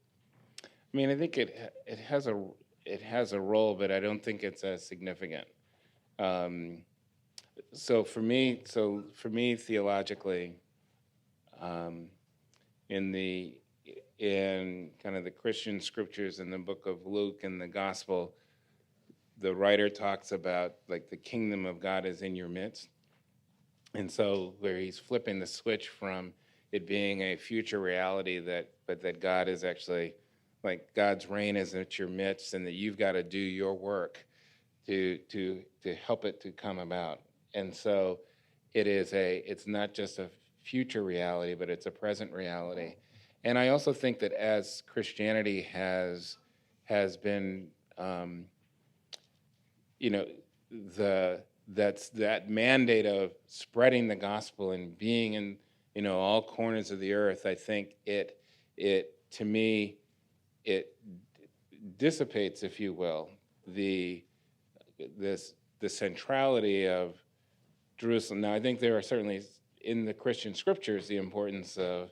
I mean, I think it has a role, but I don't think it's as significant. So for me, theologically, in kind of the Christian scriptures in the book of Luke and the gospel, the writer talks about like the kingdom of God is in your midst. And so where he's flipping the switch from it being a future reality but that God is actually, like God's reign is at your midst, and that you've got to do your work to help it to come about. And so it's not just a future reality, but it's a present reality. And I also think that as Christianity has been, that mandate of spreading the gospel and being in all corners of the earth, I think it to me it dissipates, if you will, the centrality of Jerusalem. Now, I think there are certainly in the Christian scriptures the importance of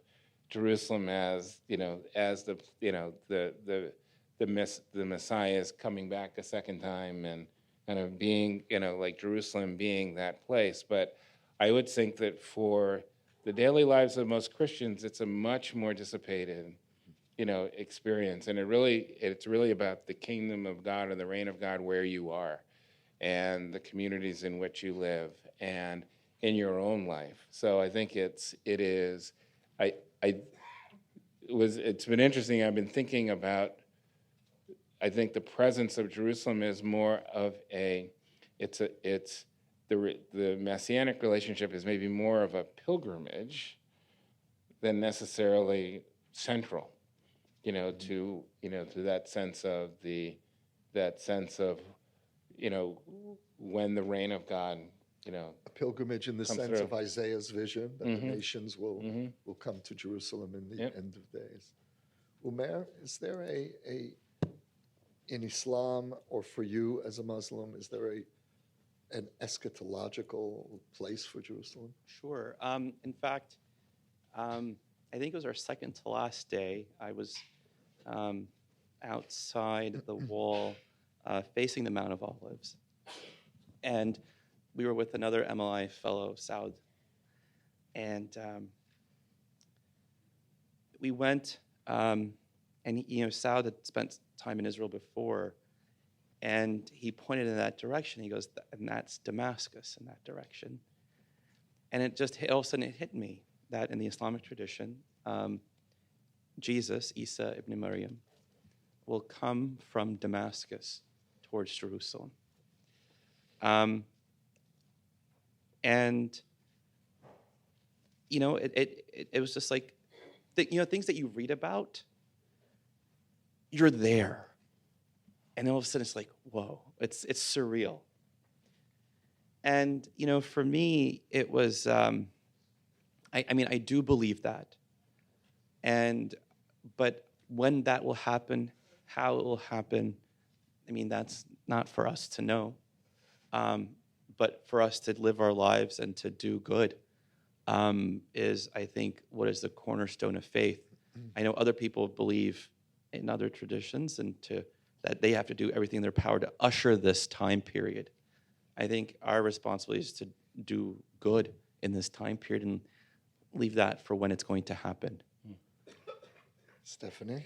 Jerusalem as the Messiah is coming back a second time, and kind of being, like Jerusalem being that place. But I would think that for the daily lives of most Christians, it's a much more dissipated, experience. And it's really about the kingdom of God and the reign of God where you are, and the communities in which you live, and in your own life. So I think it's been interesting. I've been thinking about, I think the presence of Jerusalem is more of it's the Messianic relationship is maybe more of a pilgrimage than necessarily central, to that sense of when the reign of God, A pilgrimage in the Come sense through. of Isaiah's vision that the nations will Mhm. will come to Jerusalem in the Yep. end of days. Umair, is there in Islam, or for you as a Muslim, is there an eschatological place for Jerusalem? Sure. In fact, I think it was our second to last day. I was outside the wall facing the Mount of Olives. And we were with another MLI fellow, Saud. And we went, and Saud had spent time in Israel before, and he pointed in that direction. He goes, and that's Damascus in that direction. And it just, all of a sudden it hit me that in the Islamic tradition, Jesus, Isa ibn Maryam, will come from Damascus towards Jerusalem. And, it was just like, things that you read about, you're there. And all of a sudden it's like, whoa, it's surreal. And, for me, it was, I do believe that. But when that will happen, how it will happen, that's not for us to know. But for us to live our lives and to do good is, I think, what is the cornerstone of faith. I know other people believe in other traditions and that they have to do everything in their power to usher this time period. I think our responsibility is to do good in this time period and leave that for when it's going to happen. Stephanie,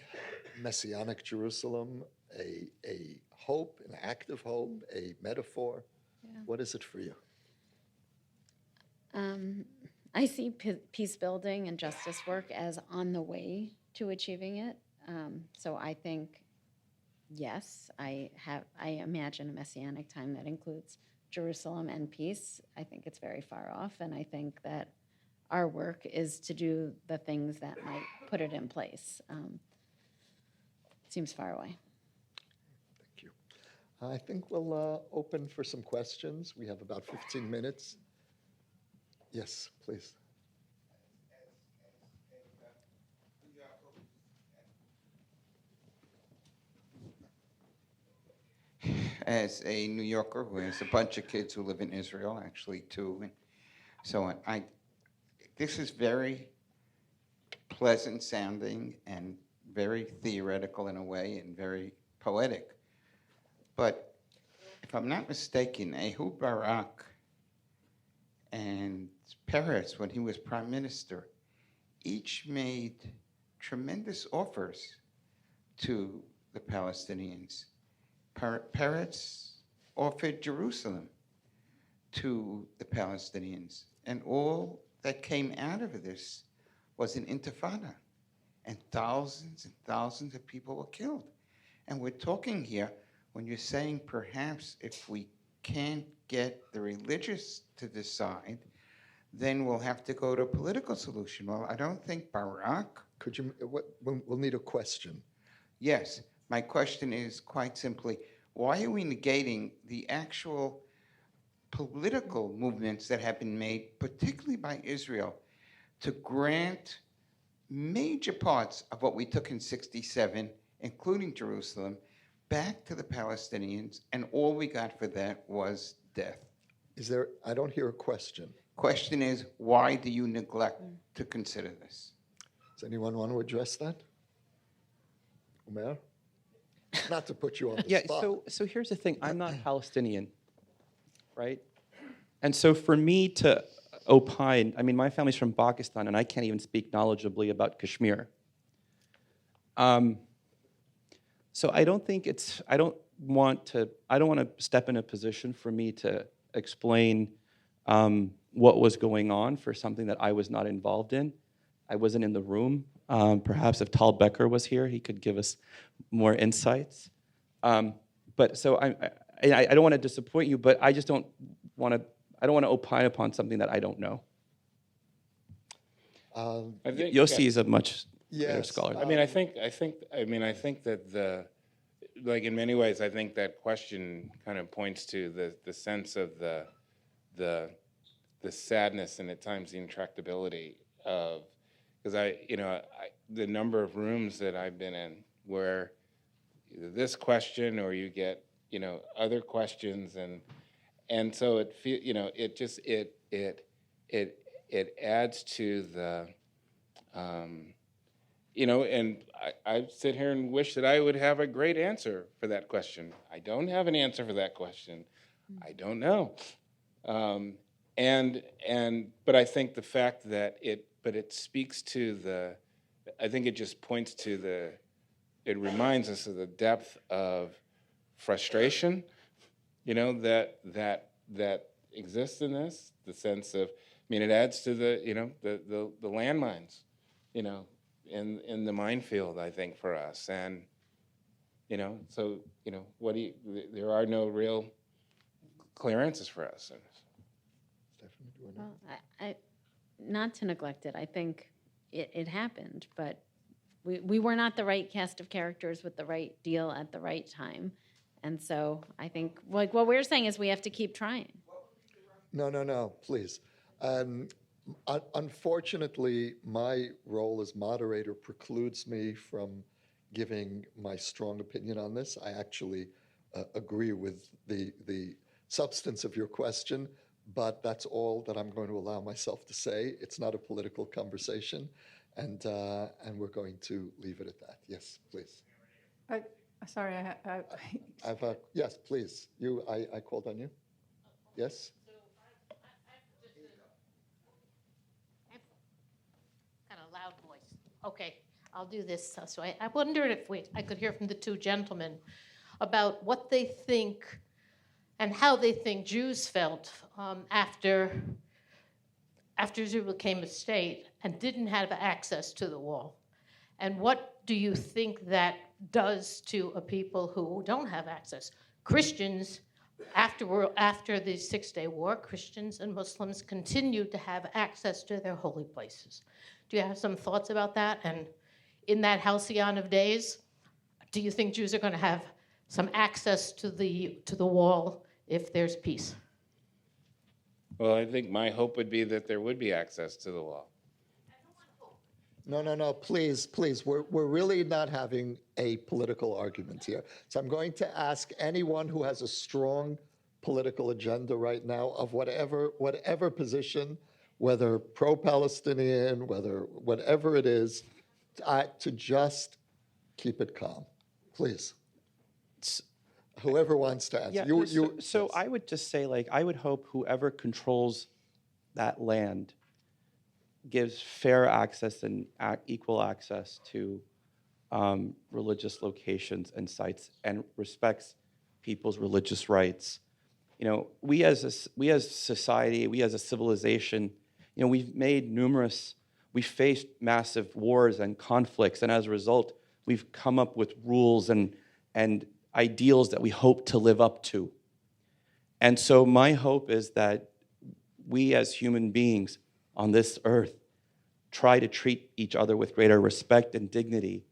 Messianic Jerusalem, a hope, an act of hope, a metaphor. Yeah. What is it for you? I see peace building and justice work as on the way to achieving it. So I think, yes, I imagine a messianic time that includes Jerusalem and peace. I think it's very far off, and I think that our work is to do the things that might put it in place. Seems far away. Thank you. I think we'll open for some questions. We have about 15 minutes. Yes, please. As a New Yorker who has a bunch of kids who live in Israel, actually two, and so on, this is very pleasant sounding and very theoretical in a way and very poetic. But if I'm not mistaken, Ehud Barak and Peretz, when he was prime minister, each made tremendous offers to the Palestinians. Peretz offered Jerusalem to the Palestinians, and all that came out of this was an intifada, and thousands of people were killed. And we're talking here, when you're saying perhaps if we can't get the religious to decide, then we'll have to go to a political solution. Well, I don't think Barak. Could you? We'll need a question. Yes, my question is quite simply, why are we negating the actual political movements that have been made, particularly by Israel, to grant major parts of what we took in 67, including Jerusalem, back to the Palestinians, and all we got for that was death? I don't hear a question. Question is, why do you neglect to consider this? Does anyone want to address that? Umair? Not to put you on the spot. So here's the thing. I'm not Palestinian, right? And so for me to opine, my family's from Pakistan, and I can't even speak knowledgeably about Kashmir. So I don't think I don't want to step in a position for me to explain what was going on for something that I was not involved in. I wasn't in the room. Perhaps if Tal Becker was here, he could give us more insights. But so I don't want to disappoint you, but I just don't want to. I don't want to opine upon something that I don't know. I think Yossi is a much better Yes, scholar. I mean, I think that like in many ways, I think that question kind of points to the sense of the sadness and at times the intractability of, because the number of rooms that I've been in where either this question or you get, other questions and so it adds to the, and I sit here and wish that I would have a great answer for that question. I don't have an answer for that question. I don't know. But I think the fact that it speaks to I think it just points to it reminds us of the depth of frustration, that exists in this, the sense of, it adds to the landmines, in the minefield, I think, for us. And, so, there are no real clear answers for us. Well, I not to neglect it. I think it happened, but we were not the right cast of characters with the right deal at the right time. And so I think, like, what we're saying is we have to keep trying. No, please. Unfortunately, my role as moderator precludes me from giving my strong opinion on this. I actually agree with the substance of your question, but that's all that I'm going to allow myself to say. It's not a political conversation, and we're going to leave it at that. Yes, please. Sorry, Yes, please. I called on you. Yes? Kind of loud voice. Okay, I'll do this. So I wondered if I could hear from the two gentlemen about what they think and how they think Jews felt after Israel became a state and didn't have access to the wall. And what do you think that does to a people who don't have access? Christians, after the Six-Day War, Christians and Muslims continued to have access to their holy places. Do you have some thoughts about that? And in that halcyon of days, do you think Jews are going to have some access to the wall if there's peace? Well, I think my hope would be that there would be access to the wall. No, please. We're really not having a political argument here. So I'm going to ask anyone who has a strong political agenda right now of whatever position, whether pro-Palestinian, whatever it is, to just keep it calm, please. Whoever wants to answer. Yeah, so I would just say, I would hope whoever controls that land gives fair access and equal access to religious locations and sites and respects people's religious rights. We as society, we as a civilization, we've faced massive wars and conflicts, and as a result, we've come up with rules and ideals that we hope to live up to. And so my hope is that we as human beings on this earth try to treat each other with greater respect and dignity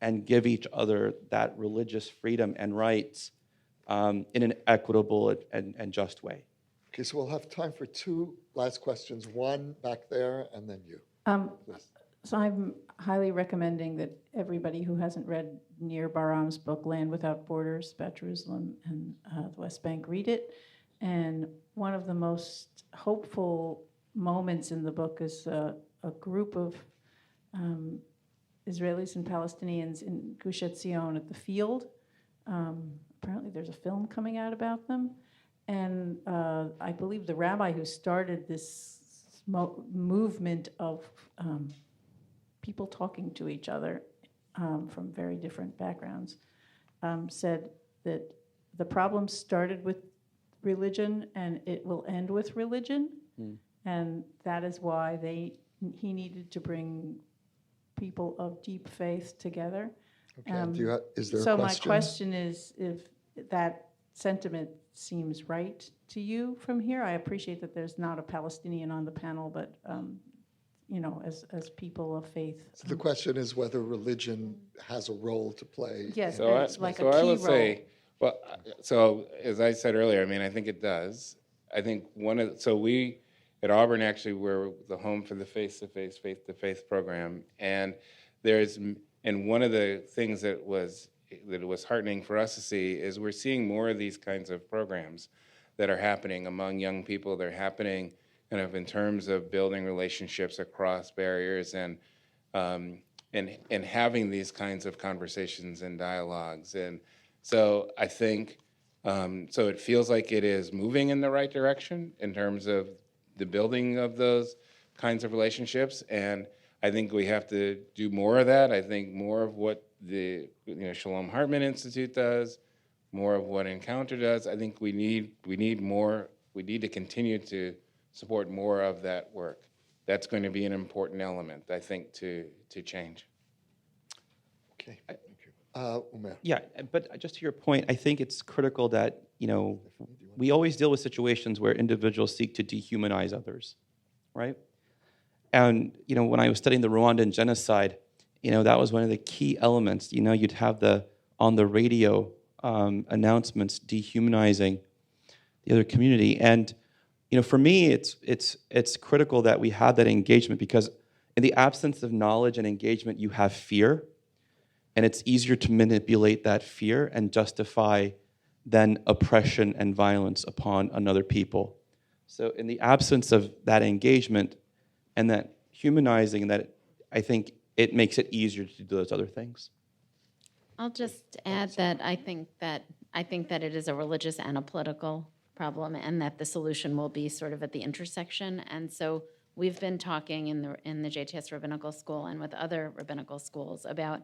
and give each other that religious freedom and rights in an equitable and just way. Okay, so we'll have time for two last questions. One back there, and then you. Please. So I'm highly recommending that everybody who hasn't read Nir Baram's book, Land Without Borders, about Jerusalem and the West Bank, read it. And one of the most hopeful moments in the book is a group of Israelis and Palestinians in Gush Etzion at the field. Apparently there's a film coming out about them. And I believe the rabbi who started this movement of people talking to each other from very different backgrounds said that the problem started with religion and it will end with religion. And that is why he needed to bring people of deep faith together. Okay, is there a so question? my question is if that sentiment seems right to you from here. I appreciate that there's not a Palestinian on the panel, but as people of faith. So the question is whether religion has a role to play. Yes, So it's like a key I role. would say, well, so as I said earlier, I mean, I think it does. I think we at Auburn actually we're the home for the face-to-face, faith-to-faith program, and one of the things that was heartening for us to see is we're seeing more of these kinds of programs that are happening among young people. They're happening kind of in terms of building relationships across barriers and having these kinds of conversations and dialogues. And so I think, so it feels like it is moving in the right direction in terms of the building of those kinds of relationships. And I think we have to do more of that. I think more of what the Shalom Hartman Institute does, more of what Encounter does. I think we need more. We need to continue to support more of that work. That's going to be an important element, I think, to change. Okay, thank you. Umair. Yeah, but just to your point, I think it's critical that, we always deal with situations where individuals seek to dehumanize others, right? And, when I was studying the Rwandan genocide, that was one of the key elements. You'd have on the radio announcements dehumanizing the other community. And, for me, it's critical that we have that engagement, because in the absence of knowledge and engagement, you have fear. And it's easier to manipulate that fear and justify then oppression and violence upon another people. So in the absence of that engagement and that humanizing, I think it makes it easier to do those other things. I'll just add that I think that it is a religious and a political problem, and that the solution will be sort of at the intersection. And so we've been talking in the JTS Rabbinical School and with other rabbinical schools about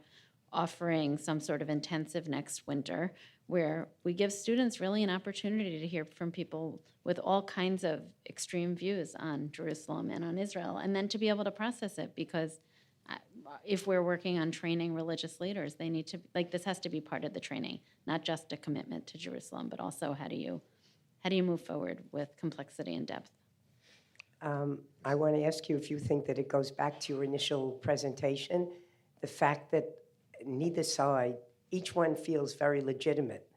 offering some sort of intensive next winter where we give students really an opportunity to hear from people with all kinds of extreme views on Jerusalem and on Israel, and then to be able to process it, because if we're working on training religious leaders, they need to, this has to be part of the training, not just a commitment to Jerusalem, but also how do you move forward with complexity and depth? I want to ask you if you think that it goes back to your initial presentation, the fact that neither side, each one feels very legitimate.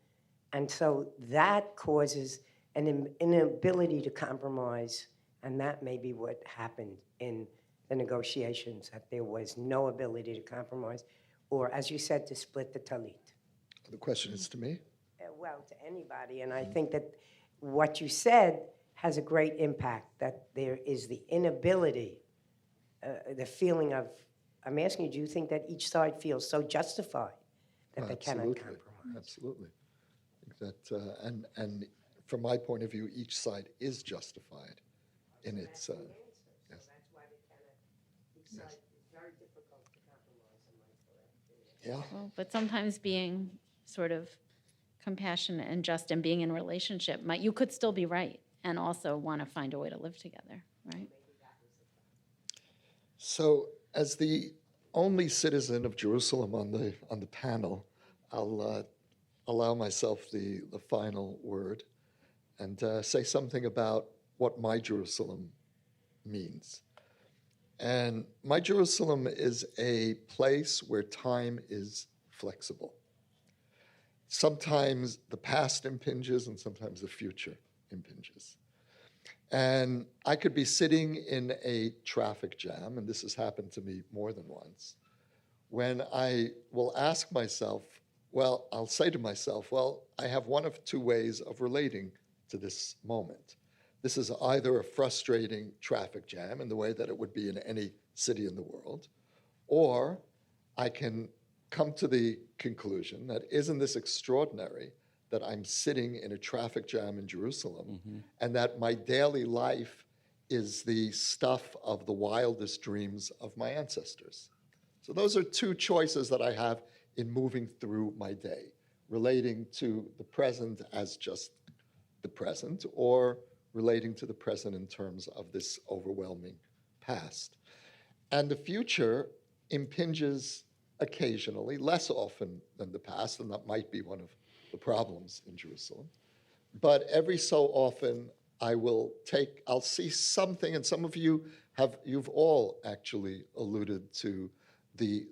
And so that causes an inability to compromise, and that may be what happened in the negotiations, that there was no ability to compromise, or as you said, to split the talit. The question is to me? Well, to anybody, and I think that what you said has a great impact, that there is the inability, the feeling of, I'm asking you, do you think that each side feels so justified that they cannot compromise? Absolutely. I think that, and from my point of view, each side is justified in its. Yes. That's why each side is very difficult to compromise. Yeah. Well, but sometimes being sort of compassionate and just and being in a relationship, you could still be right and also want to find a way to live together, right? So, as the only citizen of Jerusalem on the panel, I'll allow myself the final word and say something about what my Jerusalem means. And my Jerusalem is a place where time is flexible. Sometimes the past impinges and sometimes the future impinges. And I could be sitting in a traffic jam, and this has happened to me more than once, when I will ask myself, I'll say to myself, I have one of two ways of relating to this moment. This is either a frustrating traffic jam in the way that it would be in any city in the world, or I can come to the conclusion that isn't this extraordinary that I'm sitting in a traffic jam in Jerusalem, and that my daily life is the stuff of the wildest dreams of my ancestors. So those are two choices that I have in moving through my day, relating to the present as just the present, or relating to the present in terms of this overwhelming past. And the future impinges occasionally, less often than the past, and that might be one of the problems in Jerusalem. but every so often I'll see something, and some of you've all actually alluded to the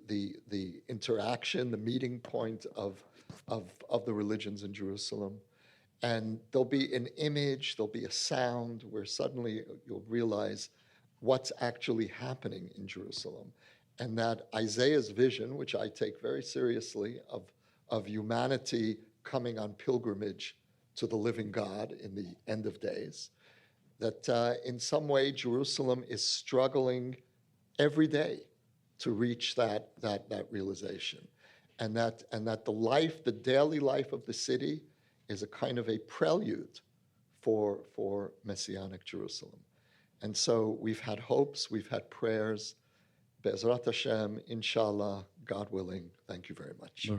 interaction, the meeting point of the religions in Jerusalem. And there'll be an image, there'll be a sound where suddenly you'll realize what's actually happening in Jerusalem. And that Isaiah's vision, which I take very seriously, of humanity coming on pilgrimage to the living God in the end of days, that in some way Jerusalem is struggling every day to reach that realization. And that the daily life of the city is a kind of a prelude for Messianic Jerusalem. And so we've had hopes, we've had prayers. Be'ezrat Hashem, inshallah, God willing. Thank you very much.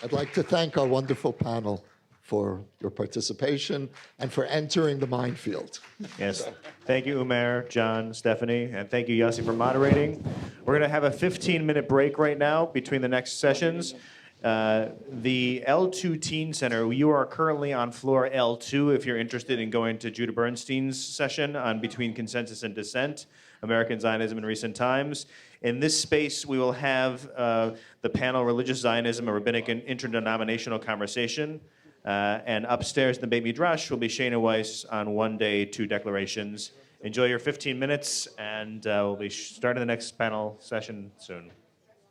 I'd like to thank our wonderful panel for your participation and for entering the minefield. Yes. Thank you, Umair, John, Stephanie, and thank you, Yossi, for moderating. We're going to have a 15-minute break right now between the next sessions. The L2 Teen Center, you are currently on floor L2 if you're interested in going to Judah Bernstein's session on Between Consensus and Dissent, American Zionism in Recent Times. In this space, we will have the panel Religious Zionism, a Rabbinic and Interdenominational Conversation. And upstairs in the Beit Midrash will be Shana Weiss on One Day, Two Declarations. Enjoy your 15 minutes, and we'll be starting the next panel session soon.